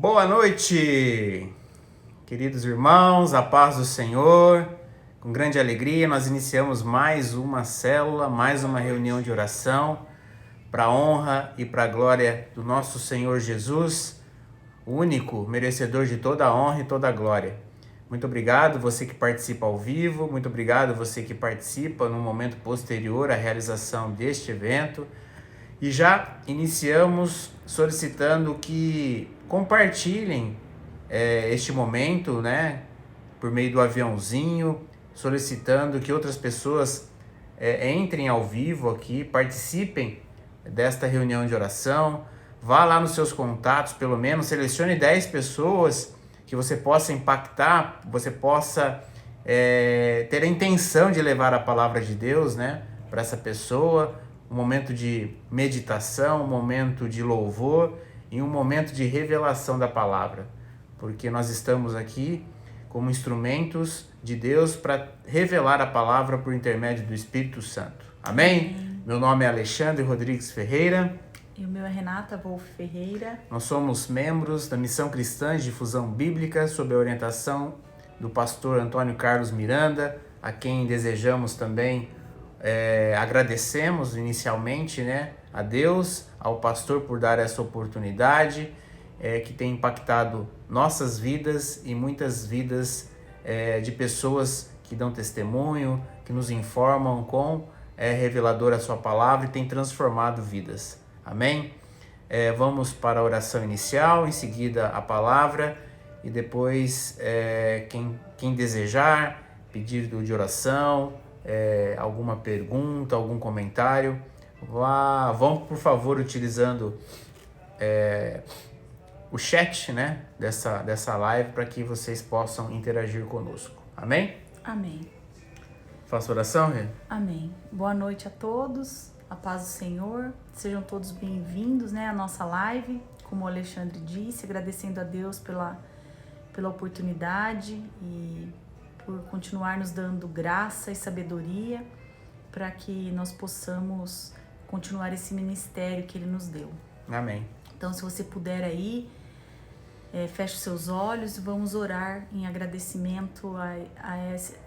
Boa noite, queridos irmãos, a paz do Senhor. Com grande alegria, nós iniciamos mais uma célula, mais uma reunião de oração para a honra e para a glória do nosso Senhor Jesus, o único merecedor de toda a honra e toda a glória. Muito obrigado você que participa ao vivo, muito obrigado você que participa no momento posterior à realização deste evento. E já iniciamos solicitando que compartilhem este momento, né, por meio do aviãozinho, solicitando que outras pessoas entrem ao vivo aqui, participem desta reunião de oração. Vá lá nos seus contatos, pelo menos selecione 10 pessoas que você possa impactar, você possa ter a intenção de levar a palavra de Deus, né, para essa pessoa. Um momento de meditação, um momento de louvor e um momento de revelação da palavra, porque nós estamos aqui como instrumentos de Deus para revelar a palavra por intermédio do Espírito Santo. Amém? Meu nome é Alexandre Rodrigues Ferreira. E o meu é Renata Wolff Ferreira. Nós somos membros da Missão Cristã de Difusão Bíblica, sob a orientação do pastor Antônio Carlos Miranda, a quem desejamos também agradecemos inicialmente, né, a Deus, ao pastor por dar essa oportunidade que tem impactado nossas vidas e muitas vidas de pessoas que dão testemunho, que nos informam com revelador a sua palavra e tem transformado vidas. Amém? Vamos para a oração inicial, em seguida a palavra e depois quem desejar, pedido de oração, alguma pergunta, algum comentário, vão por favor utilizando o chat, né, dessa live para que vocês possam interagir conosco. Amém? Amém. Faça oração, Rê? Amém. Boa noite a todos, a paz do Senhor, sejam todos bem-vindos, né, à nossa live, como o Alexandre disse, agradecendo a Deus pela oportunidade e por continuar nos dando graça e sabedoria para que nós possamos continuar esse ministério que Ele nos deu. Amém. Então, se você puder aí, feche os seus olhos e vamos orar em agradecimento a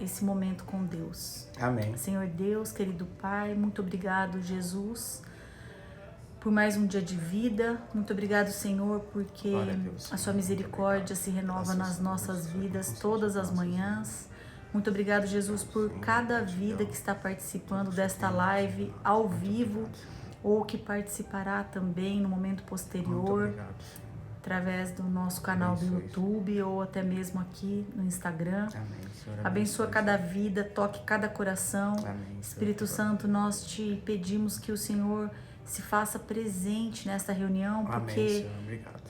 esse momento com Deus. Amém. Senhor Deus, querido Pai, muito obrigado, Jesus, por mais um dia de vida. Muito obrigado, Senhor, porque a sua misericórdia se renova nas nossas vidas todas as manhãs. Muito obrigado, Jesus, por cada vida que está participando desta live ao vivo ou que participará também no momento posterior, através do nosso canal do YouTube ou até mesmo aqui no Instagram. Abençoa cada vida, toque cada coração. Espírito Santo, nós te pedimos que o Senhor se faça presente nesta reunião, porque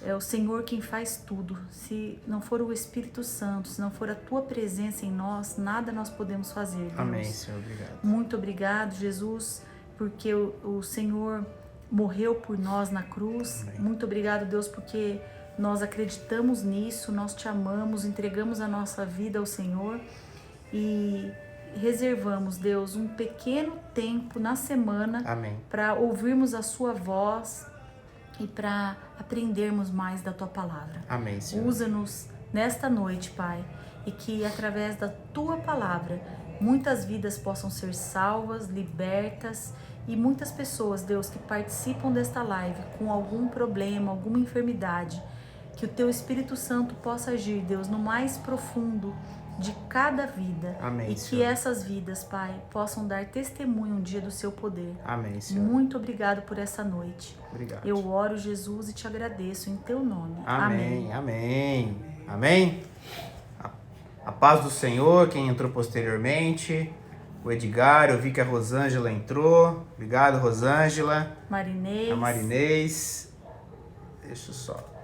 é o Senhor quem faz tudo. Se não for o Espírito Santo, se não for a tua presença em nós, nada nós podemos fazer, Deus. Amém, Senhor, obrigado. Muito obrigado, Jesus, porque o Senhor morreu por nós na cruz. Amém. Muito obrigado, Deus, porque nós acreditamos nisso, nós te amamos, entregamos a nossa vida ao Senhor e reservamos, Deus, um pequeno tempo na semana para ouvirmos a sua voz e para aprendermos mais da tua palavra. Amém, Senhor. Usa-nos nesta noite, Pai, e que através da tua palavra muitas vidas possam ser salvas, libertas e muitas pessoas, Deus, que participam desta live com algum problema, alguma enfermidade, que o teu Espírito Santo possa agir, Deus, no mais profundo de cada vida. Amém, e Senhor. Que essas vidas, Pai, possam dar testemunho um dia do seu poder. Amém, Senhor. Muito obrigado por essa noite. Obrigado. Eu oro, Jesus, e te agradeço em teu nome. Amém. Amém. Amém. A paz do Senhor, quem entrou posteriormente, o Edgar, eu vi que a Rosângela entrou. Obrigado, Rosângela. Marinês. A Marinês. Deixa eu só.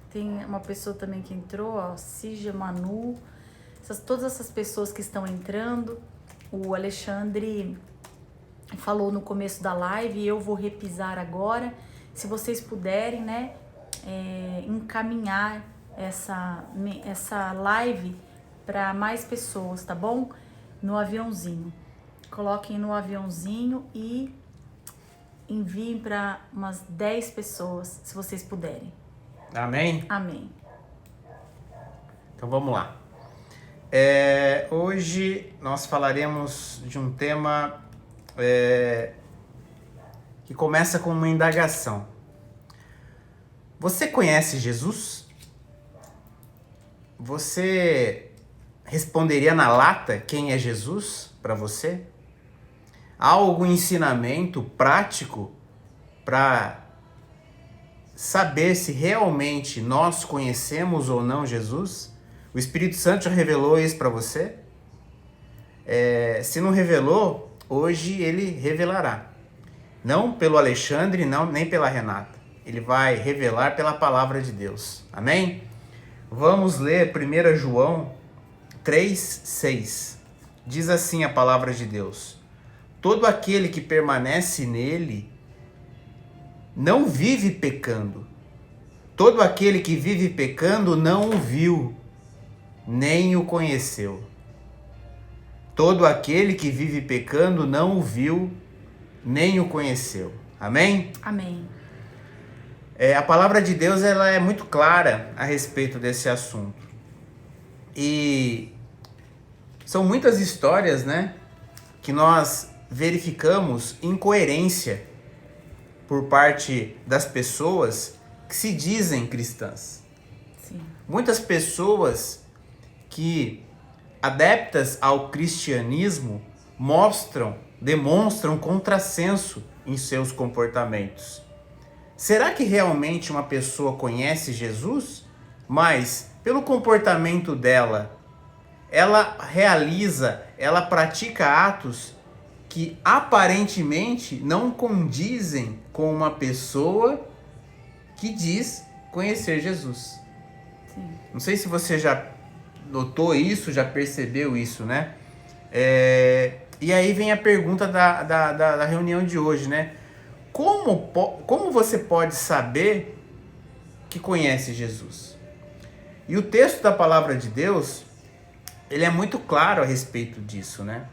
Tem uma pessoa também que entrou, ó, Cija Manu. Todas essas pessoas que estão entrando, o Alexandre falou no começo da live e eu vou repisar agora. Se vocês puderem, né, encaminhar essa live para mais pessoas, tá bom? No aviãozinho. Coloquem no aviãozinho e enviem para umas 10 pessoas, se vocês puderem. Amém? Amém. Então vamos lá. Hoje nós falaremos de um tema que começa com uma indagação. Você conhece Jesus? Você responderia na lata quem é Jesus para você? Há algum ensinamento prático para saber se realmente nós conhecemos ou não Jesus? O Espírito Santo já revelou isso para você? Se não revelou, hoje ele revelará. Não pelo Alexandre, nem pela Renata. Ele vai revelar pela palavra de Deus. Amém? Vamos ler 1 João 3:6. Diz assim a palavra de Deus: todo aquele que permanece nele não vive pecando. Todo aquele que vive pecando não o viu, nem o conheceu. Todo aquele que vive pecando não o viu, nem o conheceu. Amém? Amém. A palavra de Deus ela é muito clara a respeito desse assunto. E são muitas histórias, né, que nós verificamos incoerência por parte das pessoas que se dizem cristãs. Sim. Muitas pessoas que, adeptas ao cristianismo, demonstram contrassenso em seus comportamentos. Será que realmente uma pessoa conhece Jesus? Mas, pelo comportamento dela, ela pratica atos que aparentemente não condizem com uma pessoa que diz conhecer Jesus. Sim. Não sei se você já notou isso, já percebeu isso, né? E aí vem a pergunta da reunião de hoje, né? Como você pode saber que conhece Jesus? E o texto da palavra de Deus, ele é muito claro a respeito disso, né?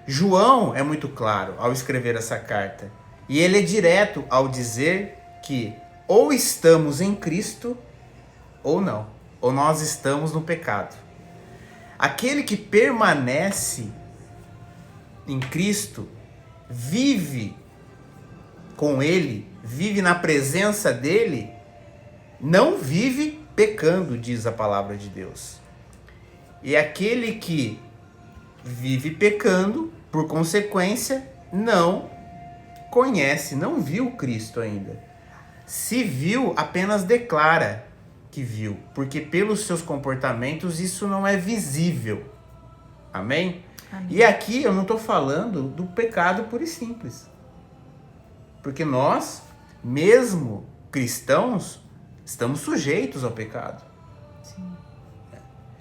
João é muito claro ao escrever essa carta. E ele é direto ao dizer que ou estamos em Cristo ou não. Ou nós estamos no pecado. Aquele que permanece em Cristo vive com ele, vive na presença dele, não vive pecando, diz a palavra de Deus. E aquele que vive pecando, por consequência, não conhece, não viu Cristo ainda. Se viu, apenas declara que viu, porque pelos seus comportamentos isso não é visível. Amém? Amém. E aqui eu não estou falando do pecado puro e simples. Porque nós, mesmo cristãos, estamos sujeitos ao pecado. Sim.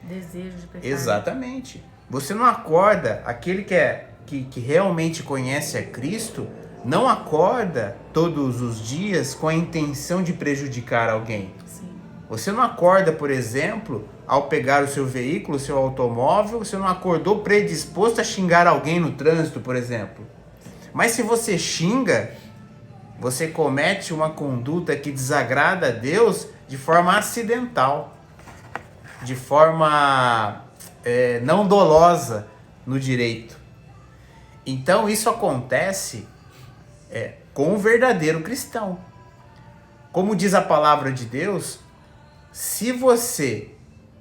Desejo de pecado. Exatamente. Você não acorda, aquele que realmente conhece a Cristo, não acorda todos os dias com a intenção de prejudicar alguém. Sim. Você não acorda, por exemplo, ao pegar o seu veículo, o seu automóvel, você não acordou predisposto a xingar alguém no trânsito, por exemplo. Mas se você xinga, você comete uma conduta que desagrada a Deus de forma acidental, de forma não dolosa no direito. Então isso acontece com o verdadeiro cristão. Como diz a palavra de Deus, se você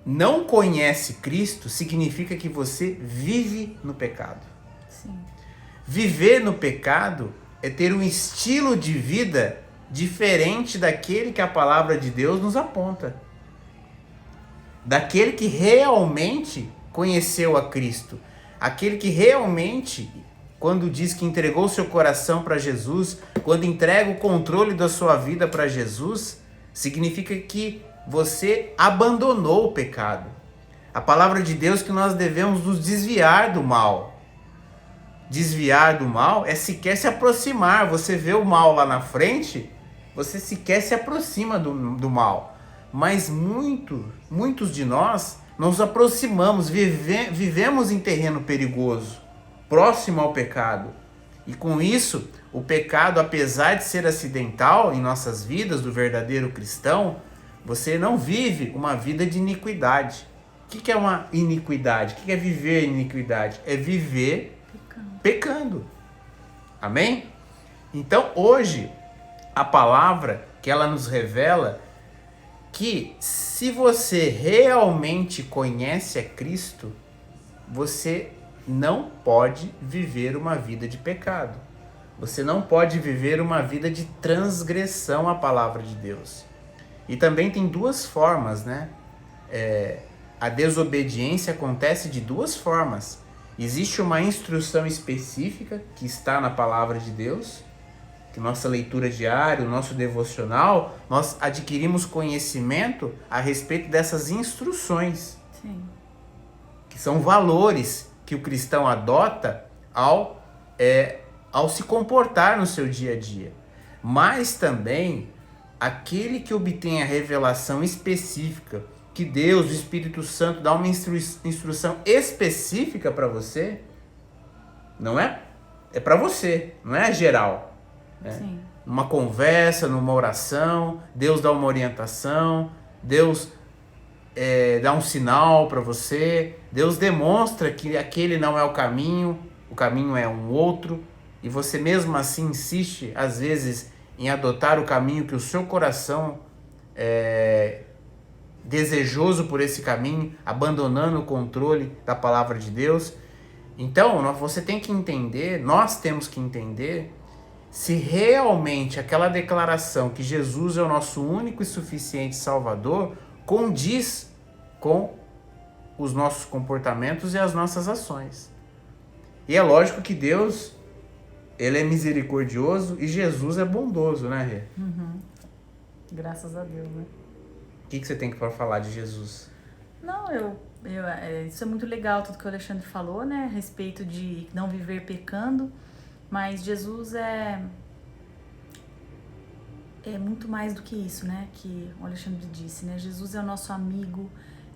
não conhece Cristo, significa que você vive no pecado. Sim. Viver no pecado é ter um estilo de vida diferente daquele que a palavra de Deus nos aponta. Daquele que realmente conheceu a Cristo. Aquele que realmente, quando diz que entregou seu coração para Jesus, quando entrega o controle da sua vida para Jesus, significa que você abandonou o pecado. A palavra de Deus é que nós devemos nos desviar do mal. Desviar do mal é sequer se aproximar. Você vê o mal lá na frente, você sequer se aproxima do mal. Mas muitos de nós nos aproximamos, vivemos em terreno perigoso, próximo ao pecado. E com isso, o pecado, apesar de ser acidental em nossas vidas, do verdadeiro cristão, Você não vive uma vida de iniquidade. O que é uma iniquidade? O que é viver iniquidade? É viver pecando. Amém? Então hoje a palavra que ela nos revela que se você realmente conhece a Cristo, você não pode viver uma vida de pecado. Você não pode viver uma vida de transgressão à palavra de Deus. E também tem duas formas, né? A desobediência acontece de duas formas. Existe uma instrução específica que está na palavra de Deus, que nossa leitura diária, o nosso devocional, nós adquirimos conhecimento a respeito dessas instruções. Sim. Que são valores que o cristão adota ao se comportar no seu dia a dia. Mas também aquele que obtém a revelação específica, que Deus, o Espírito Santo, dá uma instrução específica para você, não é? É para você, não é geral. Sim. Numa conversa, numa oração, Deus dá uma orientação, Deus dá um sinal para você, Deus demonstra que aquele não é o caminho é um outro, e você mesmo assim insiste, às vezes, em adotar o caminho que o seu coração é desejoso por esse caminho, abandonando o controle da palavra de Deus. Então, você tem que entender, nós temos que entender, se realmente aquela declaração que Jesus é o nosso único e suficiente Salvador condiz com os nossos comportamentos e as nossas ações. E é lógico que Deus, ele é misericordioso e Jesus é bondoso, né, Rê? Uhum. Graças a Deus, né? O que você tem para falar de Jesus? Não, isso é muito legal, tudo que o Alexandre falou, né? A respeito de não viver pecando. Mas Jesus é muito mais do que isso, né? Que o Alexandre disse, né? Jesus é o nosso amigo,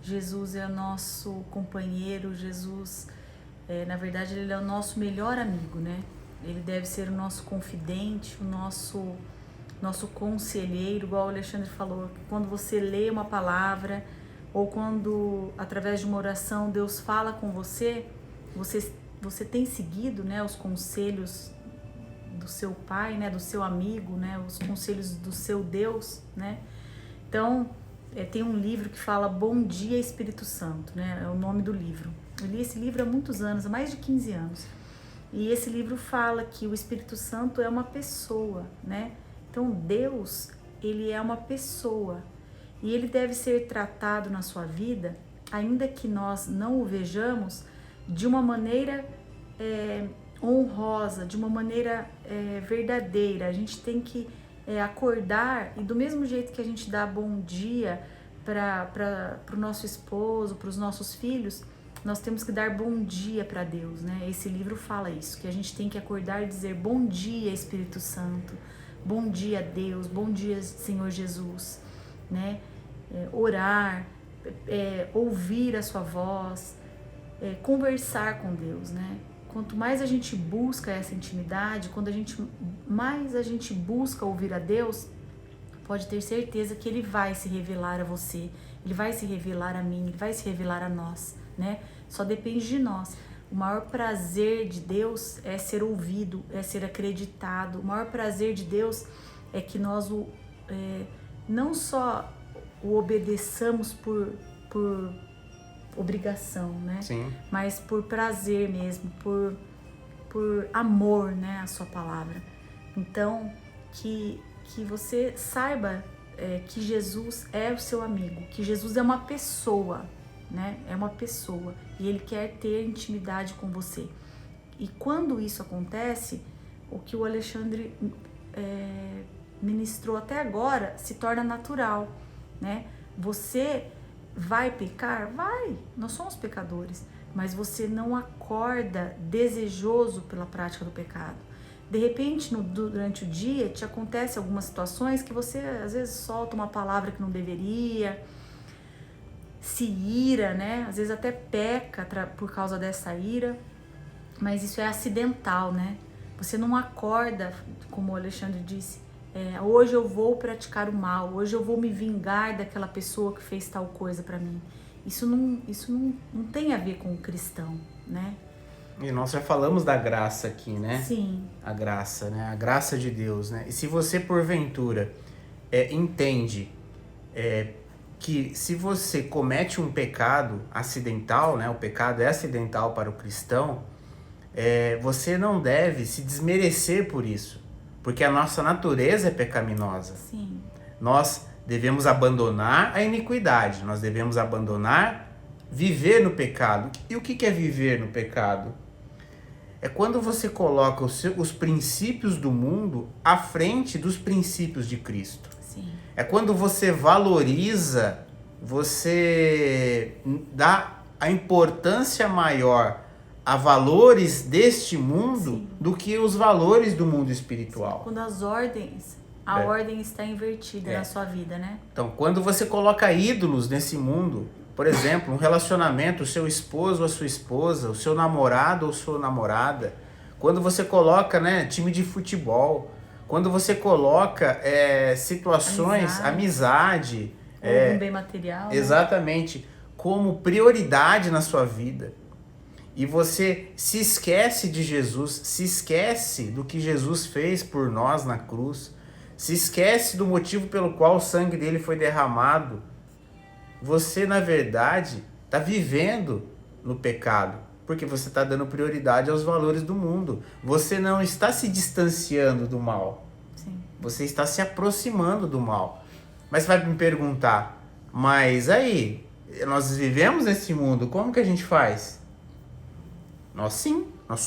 Jesus é o nosso companheiro, Jesus, na verdade, ele é o nosso melhor amigo, né? Ele deve ser o nosso confidente, o nosso conselheiro, igual o Alexandre falou. Quando você lê uma palavra ou quando, através de uma oração, Deus fala com você, você tem seguido, né, os conselhos do seu pai, né, do seu amigo, né, os conselhos do seu Deus, né? Então, tem um livro que fala Bom Dia Espírito Santo, né? É o nome do livro. Eu li esse livro há muitos anos, há mais de 15 anos. E esse livro fala que o Espírito Santo é uma pessoa, né? Então, Deus, ele é uma pessoa e ele deve ser tratado na sua vida, ainda que nós não o vejamos, de uma maneira honrosa, de uma maneira verdadeira. A gente tem que acordar e do mesmo jeito que a gente dá bom dia para o nosso esposo, para os nossos filhos, nós temos que dar bom dia para Deus, né? Esse livro fala isso, que a gente tem que acordar e dizer bom dia, Espírito Santo, bom dia, Deus, bom dia, Senhor Jesus, né? Orar, ouvir a sua voz, conversar com Deus, né? Quanto mais a gente busca essa intimidade, mais a gente busca ouvir a Deus, pode ter certeza que Ele vai se revelar a você, Ele vai se revelar a mim, Ele vai se revelar a nós, né? Só depende de nós. O maior prazer de Deus é ser ouvido, é ser acreditado. O maior prazer de Deus é que nós não só o obedeçamos por obrigação, né? Sim. Mas por prazer mesmo, por amor, né, a sua palavra. Então, que você saiba que Jesus é o seu amigo, que Jesus é uma pessoa, né? É uma pessoa e ele quer ter intimidade com você. E quando isso acontece, o que o Alexandre ministrou até agora se torna natural, né? Você vai pecar? Vai, nós somos pecadores, mas você não acorda desejoso pela prática do pecado. De repente, durante o dia, te acontece algumas situações que você, às vezes, solta uma palavra que não deveria, se ira, né? Às vezes até peca por causa dessa ira, mas isso é acidental, né? Você não acorda, como o Alexandre disse, Hoje eu vou praticar o mal, hoje eu vou me vingar daquela pessoa que fez tal coisa para mim. Isso não tem a ver com o cristão, né? E nós já falamos da graça aqui, né? Sim. A graça, né? A graça de Deus, né? E se você, porventura, entende que se você comete um pecado acidental, né? O pecado é acidental para o cristão, você não deve se desmerecer por isso, porque a nossa natureza é pecaminosa. Sim. Nós devemos abandonar a iniquidade, nós devemos abandonar viver no pecado. E o que é viver no pecado? É quando você coloca os princípios do mundo à frente dos princípios de Cristo. Sim. É quando você valoriza, você dá a importância maior a valores deste mundo, sim, do que os valores do mundo espiritual. Sim, quando a ordem está invertida na sua vida, né? Então, quando você coloca ídolos nesse mundo, por exemplo, um relacionamento, o seu esposo ou a sua esposa, o seu namorado ou sua namorada, quando você coloca, né, time de futebol, quando você coloca situações, amizade, um bem material, exatamente, né, como prioridade na sua vida, e você se esquece de Jesus, se esquece do que Jesus fez por nós na cruz, se esquece do motivo pelo qual o sangue dele foi derramado, você, na verdade, está vivendo no pecado, porque você está dando prioridade aos valores do mundo. Você não está se distanciando do mal. Sim. Você está se aproximando do mal. Mas você vai me perguntar, mas aí, nós vivemos nesse mundo, como que a gente faz? Nós sim, nós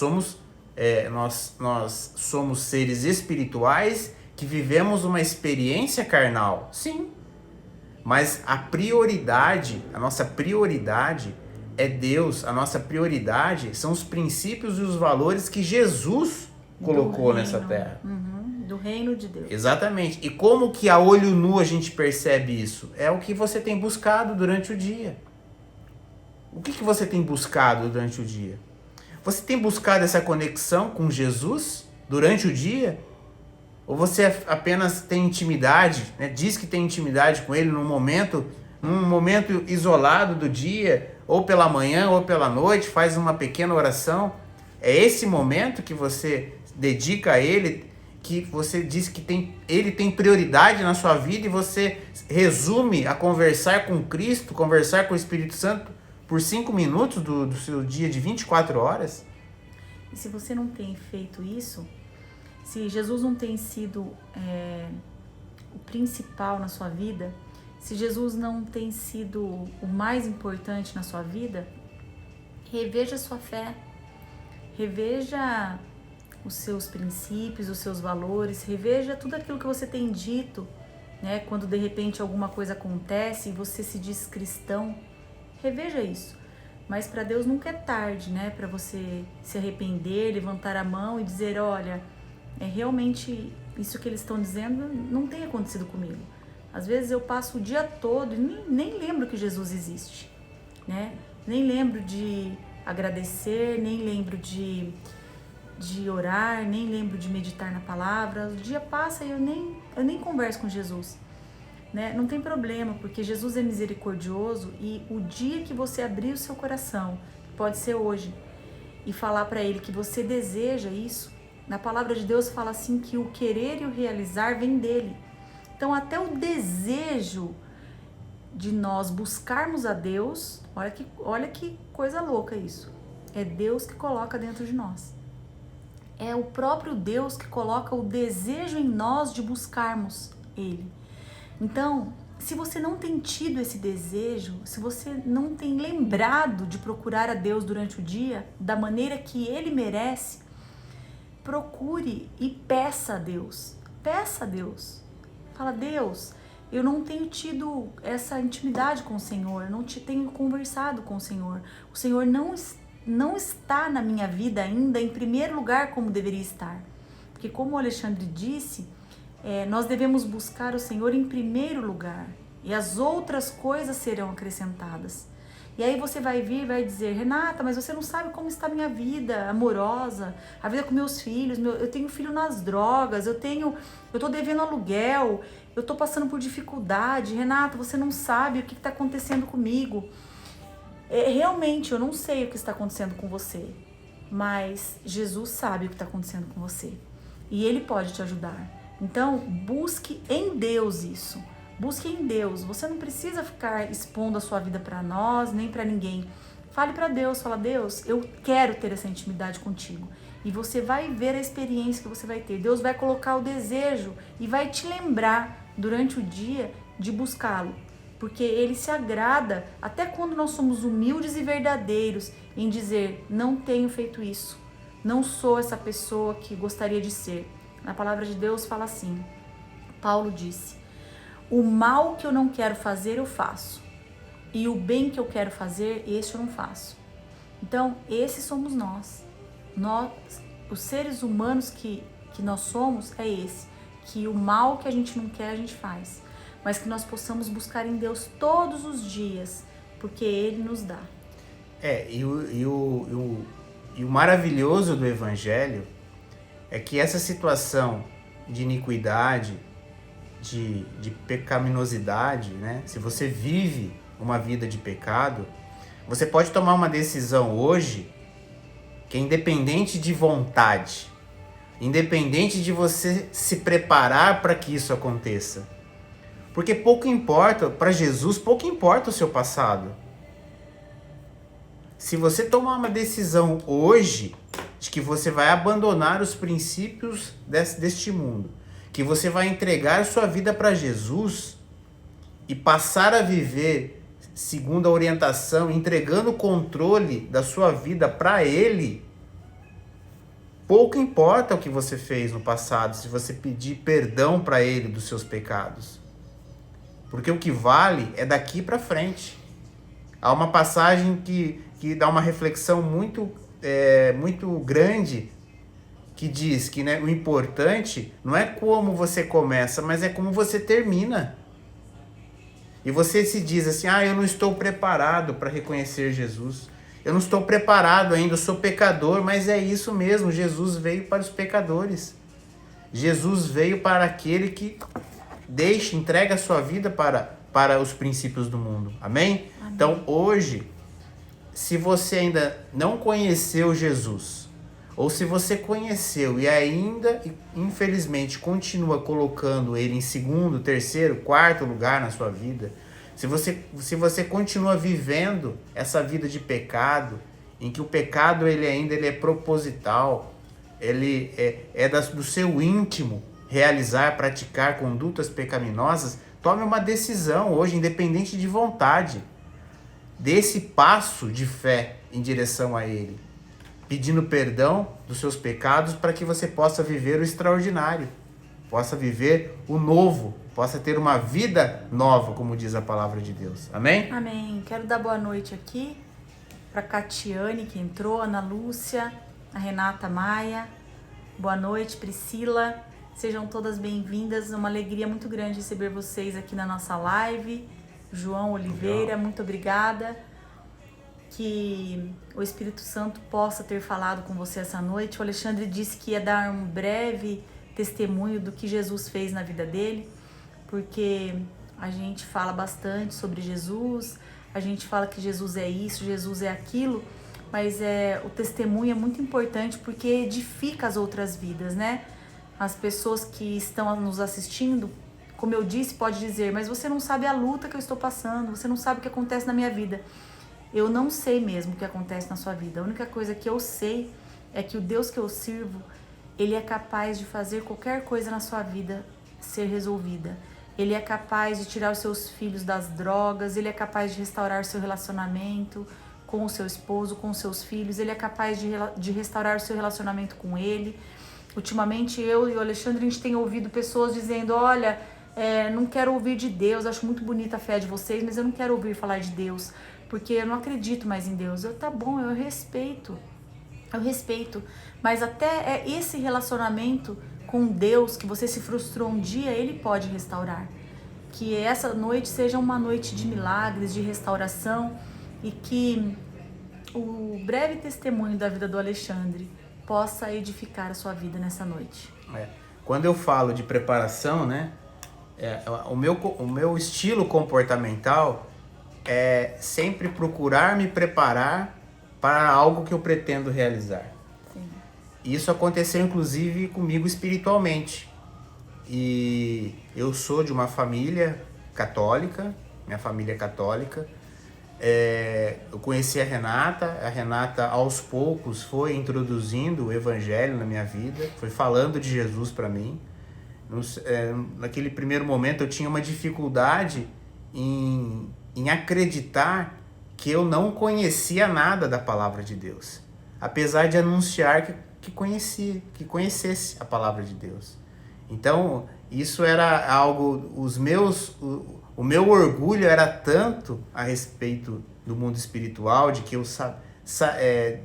somos seres espirituais que vivemos uma experiência carnal. Sim. Mas a nossa prioridade é Deus, a nossa prioridade são os princípios e os valores que Jesus colocou nessa terra. Do reino de Deus. Exatamente. E como que a olho nu a gente percebe isso? É o que você tem buscado durante o dia. O que você tem buscado durante o dia? Você tem buscado essa conexão com Jesus durante o dia? Ou você apenas tem intimidade, né? Diz que tem intimidade com ele num momento isolado do dia, ou pela manhã ou pela noite, faz uma pequena oração? É esse momento que você dedica a ele, que você diz que ele tem prioridade na sua vida, e você resume a conversar com Cristo, conversar com o Espírito Santo por 5 minutos do seu dia de 24 horas? E se você não tem feito isso, se Jesus não tem sido o principal na sua vida, se Jesus não tem sido o mais importante na sua vida, reveja a sua fé, reveja os seus princípios, os seus valores, reveja tudo aquilo que você tem dito, né? Quando de repente alguma coisa acontece e você se diz cristão, reveja isso. Mas para Deus nunca é tarde, né? Para você se arrepender, levantar a mão e dizer, olha, realmente isso que eles estão dizendo não tem acontecido comigo. Às vezes eu passo o dia todo e nem lembro que Jesus existe, né? Nem lembro de agradecer, nem lembro de orar, nem lembro de meditar na palavra. O dia passa e eu nem converso com Jesus, né? Não tem problema, porque Jesus é misericordioso, e o dia que você abrir o seu coração, pode ser hoje, e falar para ele que você deseja isso, na palavra de Deus fala assim que o querer e o realizar vem dele. Então até o desejo de nós buscarmos a Deus, olha que coisa louca isso, é Deus que coloca dentro de nós. É o próprio Deus que coloca o desejo em nós de buscarmos ele. Então, se você não tem tido esse desejo, se você não tem lembrado de procurar a Deus durante o dia, da maneira que ele merece, procure e peça a Deus. Peça a Deus. Fala, Deus, eu não tenho tido essa intimidade com o Senhor, eu não tenho conversado com o Senhor. O Senhor não está na minha vida ainda em primeiro lugar como deveria estar. Porque como o Alexandre disse, nós devemos buscar o Senhor em primeiro lugar, e as outras coisas serão acrescentadas. E aí você vai vir e vai dizer, Renata, mas você não sabe como está a minha vida amorosa, a vida com meus filhos, eu tenho filho nas drogas, eu tô devendo aluguel, eu tô passando por dificuldade. Renata, você não sabe o que está acontecendo comigo. Realmente, eu não sei o que está acontecendo com você, mas Jesus sabe o que está acontecendo com você. E Ele pode te ajudar. Então, busque em Deus isso. Busque em Deus. Você não precisa ficar expondo a sua vida para nós, nem para ninguém. Fale para Deus, fala, Deus, eu quero ter essa intimidade contigo. E você vai ver a experiência que você vai ter. Deus vai colocar o desejo e vai te lembrar durante o dia de buscá-lo. Porque Ele se agrada, até quando nós somos humildes e verdadeiros, em dizer, não tenho feito isso. Não sou essa pessoa que gostaria de ser. Na palavra de Deus fala assim, Paulo disse, o mal que eu não quero fazer, eu faço. E o bem que eu quero fazer, esse eu não faço. Então, esses somos nós. Nós, os seres humanos que nós somos, é esse. Que o mal que a gente não quer, a gente faz. Mas que nós possamos buscar em Deus todos os dias, porque Ele nos dá. E o maravilhoso do Evangelho é que essa situação de iniquidade, de pecaminosidade, né? Se você vive uma vida de pecado, você pode tomar uma decisão hoje que é independente de vontade, independente de você se preparar para que isso aconteça. Porque pouco importa, para Jesus, pouco importa o seu passado. Se você tomar uma decisão hoje de que você vai abandonar os princípios deste mundo, que você vai entregar sua vida para Jesus e passar a viver segundo a orientação, entregando o controle da sua vida para Ele, pouco importa o que você fez no passado, se você pedir perdão para Ele dos seus pecados. Porque o que vale é daqui para frente. Há uma passagem que dá uma reflexão muito grande, que diz que, né, o importante não é como você começa, mas é como você termina. E você se diz assim, eu não estou preparado para reconhecer Jesus. Eu não estou preparado ainda, eu sou pecador, mas é isso mesmo, Jesus veio para os pecadores. Jesus veio para aquele que entrega a sua vida para os princípios do mundo. Amém? Amém. Então, hoje, se você ainda não conheceu Jesus, ou se você conheceu e ainda, infelizmente, continua colocando ele em segundo, terceiro, quarto lugar na sua vida, se você continua vivendo essa vida de pecado, em que o pecado ele é proposital, ele é do seu íntimo realizar, praticar condutas pecaminosas, tome uma decisão hoje, independente de vontade. Dê esse passo de fé em direção a Ele, pedindo perdão dos seus pecados para que você possa viver o extraordinário, possa viver o novo, possa ter uma vida nova, como diz a palavra de Deus. Amém? Amém. Quero dar boa noite aqui para Catiane, que entrou, Ana Lúcia, a Renata Maia. Boa noite, Priscila. Sejam todas bem-vindas. É uma alegria muito grande receber vocês aqui na nossa live. João Oliveira, muito obrigada. Que o Espírito Santo possa ter falado com você essa noite. O Alexandre disse que ia dar um breve testemunho do que Jesus fez na vida dele, porque a gente fala bastante sobre Jesus, a gente fala que Jesus é isso, Jesus é aquilo, mas o testemunho é muito importante porque edifica as outras vidas, né? As pessoas que estão nos assistindo, como eu disse, pode dizer, mas você não sabe a luta que eu estou passando, você não sabe o que acontece na minha vida. Eu não sei mesmo o que acontece na sua vida. A única coisa que eu sei é que o Deus que eu sirvo, Ele é capaz de fazer qualquer coisa na sua vida ser resolvida. Ele é capaz de tirar os seus filhos das drogas, Ele é capaz de restaurar o seu relacionamento com o seu esposo, com os seus filhos, Ele é capaz de restaurar o seu relacionamento com Ele. Ultimamente eu e o Alexandre, a gente tem ouvido pessoas dizendo, olha, não quero ouvir de Deus, acho muito bonita a fé de vocês, mas eu não quero ouvir falar de Deus, porque eu não acredito mais em Deus. Tá bom, eu respeito, mas até esse relacionamento com Deus que você se frustrou um dia, Ele pode restaurar. Que essa noite seja uma noite de milagres, de restauração, e que o breve testemunho da vida do Alexandre possa edificar a sua vida nessa noite. Quando eu falo de preparação, né, o meu estilo comportamental é sempre procurar me preparar para algo que eu pretendo realizar. Sim. Isso aconteceu inclusive comigo espiritualmente. E eu sou de uma família católica, minha família é católica. Eu conheci a Renata aos poucos foi introduzindo o evangelho na minha vida, foi falando de Jesus para mim. Naquele primeiro momento eu tinha uma dificuldade em acreditar que eu não conhecia nada da palavra de Deus, apesar de anunciar que conhecesse a palavra de Deus. Então, isso era algo, o meu orgulho era tanto a respeito do mundo espiritual, de que eu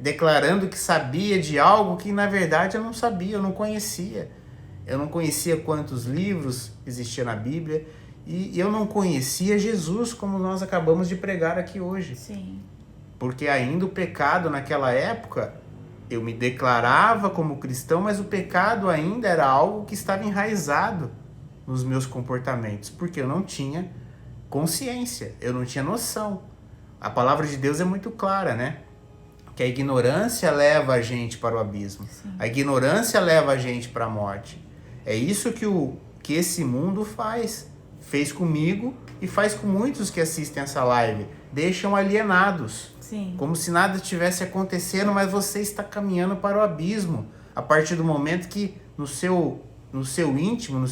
declarando que sabia de algo que na verdade eu não sabia, eu não conhecia. Eu não conhecia quantos livros existiam na Bíblia e eu não conhecia Jesus, como nós acabamos de pregar aqui hoje. Sim. Porque ainda o pecado naquela época, eu me declarava como cristão, mas o pecado ainda era algo que estava enraizado nos meus comportamentos, porque eu não tinha consciência, eu não tinha noção. A palavra de Deus é muito clara, né? Que a ignorância leva a gente para o abismo. Sim. A ignorância leva a gente para a morte. É isso que esse mundo fez comigo e faz com muitos que assistem essa live. Deixam alienados. Sim. Como se nada estivesse acontecendo, mas você está caminhando para o abismo. A partir do momento que no seu íntimo,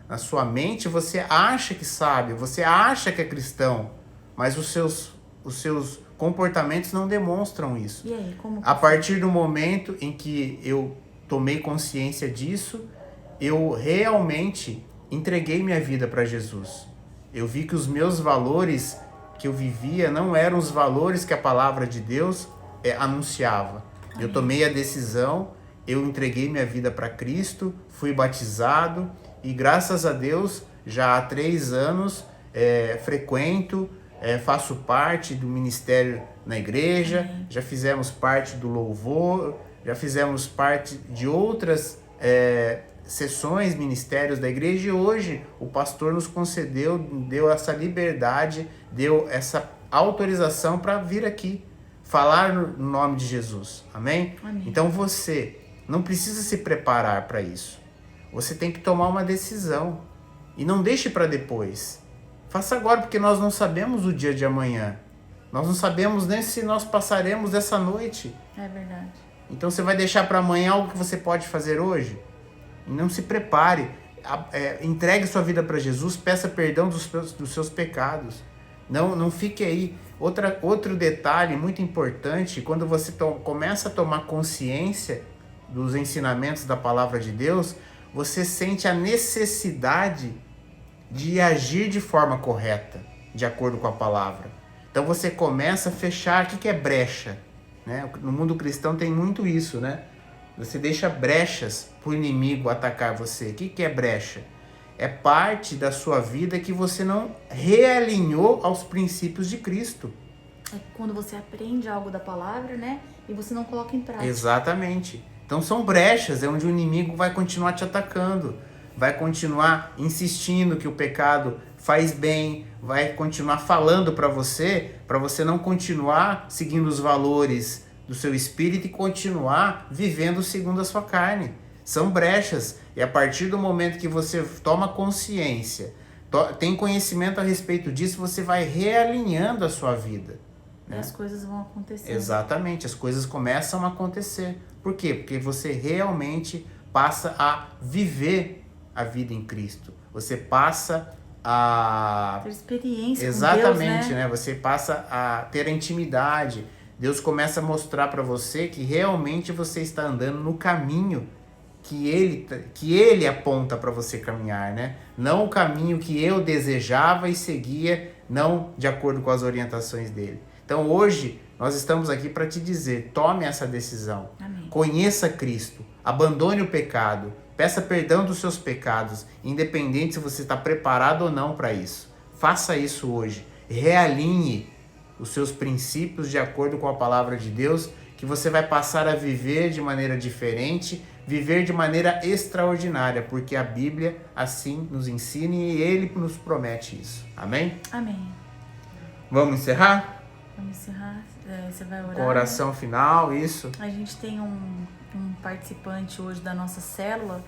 na sua mente, você acha que sabe, você acha que é cristão, mas os seus comportamentos não demonstram isso. E aí, como a partir do momento em que eu tomei consciência disso, eu realmente entreguei minha vida para Jesus. Eu vi que os meus valores que eu vivia não eram os valores que a palavra de Deus anunciava. Amém. Eu tomei a decisão, eu entreguei minha vida para Cristo, fui batizado e graças a Deus já há 3 anos frequento, faço parte do ministério na igreja. Amém. Já fizemos parte do louvor, já fizemos parte de outras sessões, ministérios da igreja, e hoje o pastor nos concedeu, deu essa liberdade, deu essa autorização para vir aqui falar no nome de Jesus. Amém? Amém. Então você não precisa se preparar para isso. Você tem que tomar uma decisão e não deixe para depois. Faça agora, porque nós não sabemos o dia de amanhã. Nós não sabemos nem se nós passaremos dessa noite. É verdade. Então você vai deixar para amanhã algo que você pode fazer hoje? Não se prepare, entregue sua vida para Jesus, peça perdão dos seus pecados. Não fique aí. Outro detalhe muito importante, quando você começa a tomar consciência dos ensinamentos da palavra de Deus, você sente a necessidade de agir de forma correta, de acordo com a palavra. Então você começa a fechar. O que é brecha? Né? No mundo cristão tem muito isso, né? Você deixa brechas para o inimigo atacar você. O que é brecha? É parte da sua vida que você não realinhou aos princípios de Cristo. É quando você aprende algo da palavra, né? E você não coloca em prática. Exatamente. Então são brechas, é onde o inimigo vai continuar te atacando. Vai continuar insistindo que o pecado faz bem. Vai continuar falando para você não continuar seguindo os valores do seu espírito e continuar vivendo segundo a sua carne. São brechas, e a partir do momento que você toma consciência, tem conhecimento a respeito disso, você vai realinhando a sua vida. E as coisas vão acontecer. Exatamente, as coisas começam a acontecer. Por quê? Porque você realmente passa a viver a vida em Cristo. Você passa a ter experiência exatamente, com Deus, né? Você passa a ter a intimidade. Deus começa a mostrar para você que realmente você está andando no caminho que ele aponta para você caminhar, né? Não o caminho que eu desejava e seguia, não de acordo com as orientações dele. Então hoje nós estamos aqui para te dizer, tome essa decisão. Amém. Conheça Cristo, abandone o pecado, peça perdão dos seus pecados, independente se você está preparado ou não para isso. Faça isso hoje, realinhe os seus princípios de acordo com a palavra de Deus, que você vai passar a viver de maneira diferente, viver de maneira extraordinária, porque a Bíblia assim nos ensina e Ele nos promete isso. Amém? Amém. Vamos encerrar? Vamos encerrar. Você vai orar? Com a oração final, isso. A gente tem um participante hoje da nossa célula.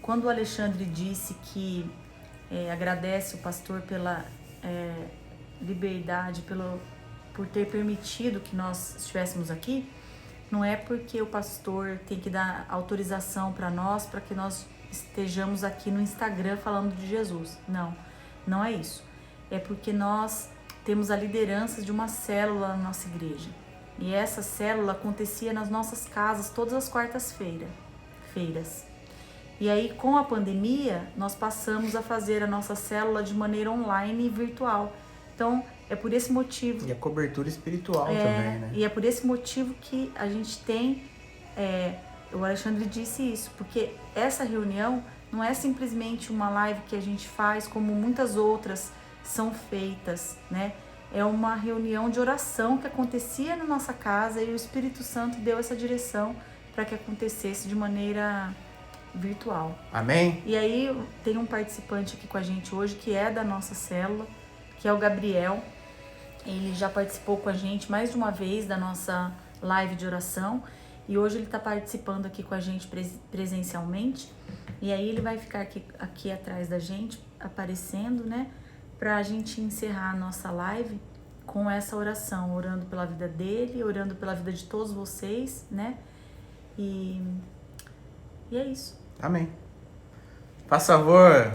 Quando o Alexandre disse que agradece o pastor pela liberdade, por ter permitido que nós estivéssemos aqui, não é porque o pastor tem que dar autorização para nós, para que nós estejamos aqui no Instagram falando de Jesus. Não, não é isso. É porque nós temos a liderança de uma célula na nossa igreja. E essa célula acontecia nas nossas casas todas as quartas-feiras. E aí, com a pandemia, nós passamos a fazer a nossa célula de maneira online e virtual. Então, é por esse motivo... E a cobertura espiritual também, né? E é por esse motivo que a gente tem... o Alexandre disse isso, porque essa reunião não é simplesmente uma live que a gente faz, como muitas outras são feitas, né? É uma reunião de oração que acontecia na nossa casa e o Espírito Santo deu essa direção para que acontecesse de maneira virtual. Amém? E aí tem um participante aqui com a gente hoje que é da nossa célula, que é o Gabriel. Ele já participou com a gente mais de uma vez da nossa live de oração e hoje ele está participando aqui com a gente presencialmente. E aí ele vai ficar aqui atrás da gente, aparecendo, né? Para a gente encerrar a nossa live com essa oração, orando pela vida dele, orando pela vida de todos vocês, né? E é isso. Amém. Faz favor,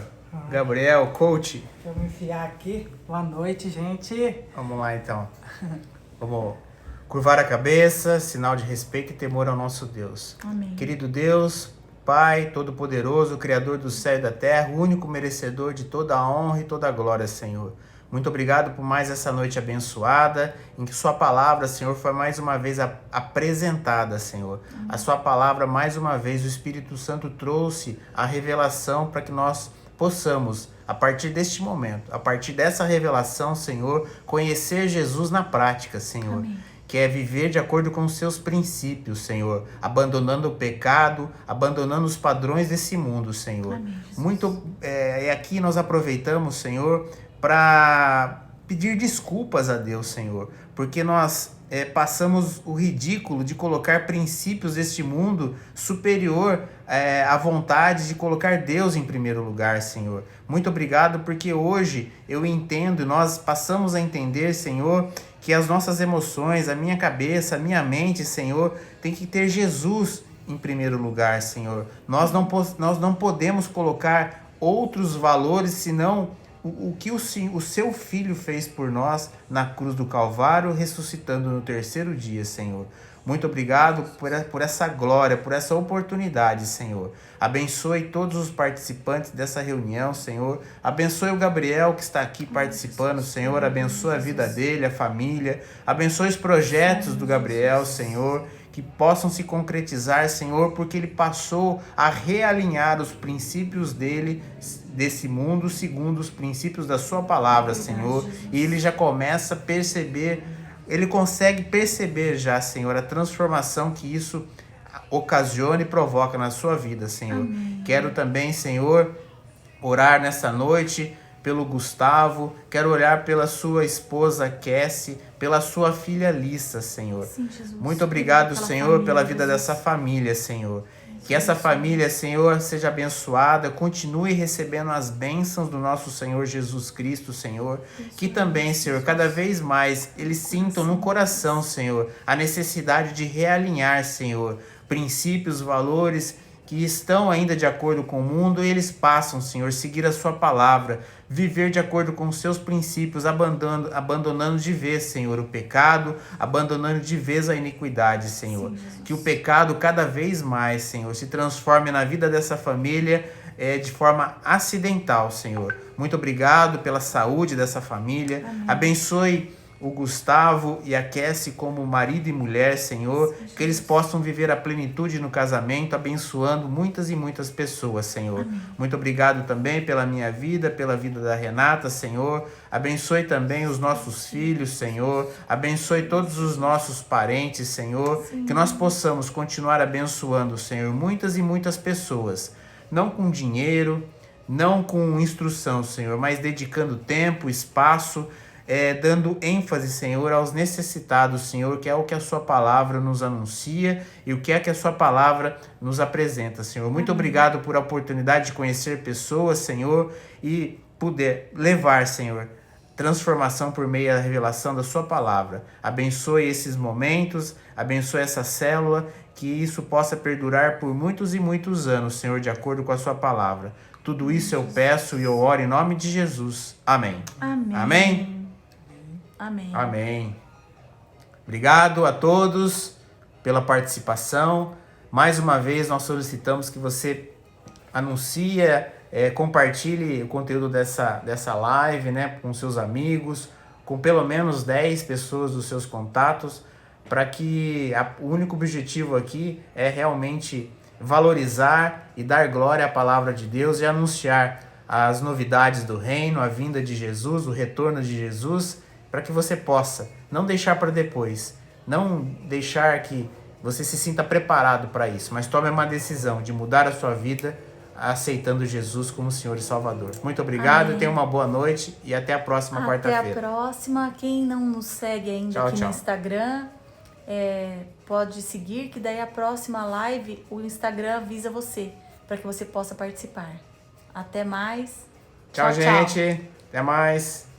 Gabriel, coach. Deixa eu me enfiar aqui. Boa noite, gente. Vamos lá, então. Vamos curvar a cabeça, sinal de respeito e temor ao nosso Deus. Amém. Querido Deus, Pai Todo-Poderoso, Criador do céu e da terra, o único merecedor de toda a honra e toda a glória, Senhor. Muito obrigado por mais essa noite abençoada, em que Sua palavra, Senhor, foi mais uma vez apresentada, Senhor. A Sua palavra, mais uma vez, o Espírito Santo trouxe a revelação para que nós possamos, a partir deste momento, a partir dessa revelação, Senhor, conhecer Jesus na prática, Senhor. Amém. Que é viver de acordo com os seus princípios, Senhor, abandonando o pecado, abandonando os padrões desse mundo, Senhor. Amém, Jesus. Aqui nós aproveitamos, Senhor, para pedir desculpas a Deus, Senhor, porque nós passamos o ridículo de colocar princípios deste mundo superior à vontade de colocar Deus em primeiro lugar, Senhor. Muito obrigado, porque hoje eu entendo, nós passamos a entender, Senhor, que as nossas emoções, a minha cabeça, a minha mente, Senhor, tem que ter Jesus em primeiro lugar, Senhor. Nós não podemos colocar outros valores senão o que o seu Filho fez por nós na cruz do Calvário, ressuscitando no terceiro dia, Senhor. Muito obrigado por essa glória, por essa oportunidade, Senhor. Abençoe todos os participantes dessa reunião, Senhor. Abençoe o Gabriel que está aqui participando, Senhor. Abençoe a vida dele, a família. Abençoe os projetos do Gabriel, Senhor, que possam se concretizar, Senhor, porque ele passou a realinhar os princípios desse mundo segundo os princípios da sua palavra, Senhor. E ele já começa a perceber, ele consegue perceber já, Senhor, a transformação que isso ocasiona e provoca na sua vida, Senhor. Amém. Quero também, Senhor, orar nessa noite pelo Gustavo, quero orar pela sua esposa Cassie, pela sua filha Lissa, Senhor. Sim, Jesus. Muito obrigado, Pela Senhor, família, pela vida Jesus. dessa família, Senhor. Que essa família, Senhor, seja abençoada, continue recebendo as bênçãos do nosso Senhor Jesus Cristo, Senhor. Que também, Senhor, cada vez mais eles sintam no coração, Senhor, a necessidade de realinhar, Senhor, princípios, valores que estão ainda de acordo com o mundo, e eles passam, Senhor, seguir a sua palavra, viver de acordo com os seus princípios, abandonando de vez, Senhor, o pecado, abandonando de vez a iniquidade, Senhor. Sim, que o pecado cada vez mais, Senhor, se transforme na vida dessa família de forma acidental, Senhor. Muito obrigado pela saúde dessa família. Amém. Abençoe o Gustavo e a Cassie como marido e mulher, Senhor, que eles possam viver a plenitude no casamento, abençoando muitas e muitas pessoas, Senhor. Amém. Muito obrigado também pela minha vida, pela vida da Renata, Senhor. Abençoe também os nossos filhos, Senhor. Abençoe todos os nossos parentes, Senhor. Que nós possamos continuar abençoando, Senhor, muitas e muitas pessoas. Não com dinheiro, não com instrução, Senhor, mas dedicando tempo, espaço, dando ênfase, Senhor, aos necessitados, Senhor, que é o que a sua palavra nos anuncia e o que é que a sua palavra nos apresenta, Senhor. Muito obrigado por a oportunidade de conhecer pessoas, Senhor, e poder levar, Senhor, transformação por meio da revelação da sua palavra. Abençoe esses momentos, abençoe essa célula, que isso possa perdurar por muitos e muitos anos, Senhor, de acordo com a sua palavra. Tudo isso eu peço e eu oro em nome de Jesus. Amém. Amém. Amém? Amém. Amém. Obrigado a todos pela participação. Mais uma vez, nós solicitamos que você anuncie, compartilhe o conteúdo dessa live, né, com seus amigos, com pelo menos 10 pessoas dos seus contatos, para que o único objetivo aqui é realmente valorizar e dar glória à palavra de Deus e anunciar as novidades do reino, a vinda de Jesus, o retorno de Jesus, para que você possa não deixar para depois, não deixar que você se sinta preparado para isso, mas tome uma decisão de mudar a sua vida aceitando Jesus como Senhor e Salvador. Muito obrigado, Amém. tenha uma boa noite e até a próxima quarta-feira. Até a próxima. Quem não nos segue ainda Tchau, aqui tchau. no Instagram, pode seguir, que daí a próxima live o Instagram avisa você, para que você possa participar. Até mais. Tchau, gente. Até mais.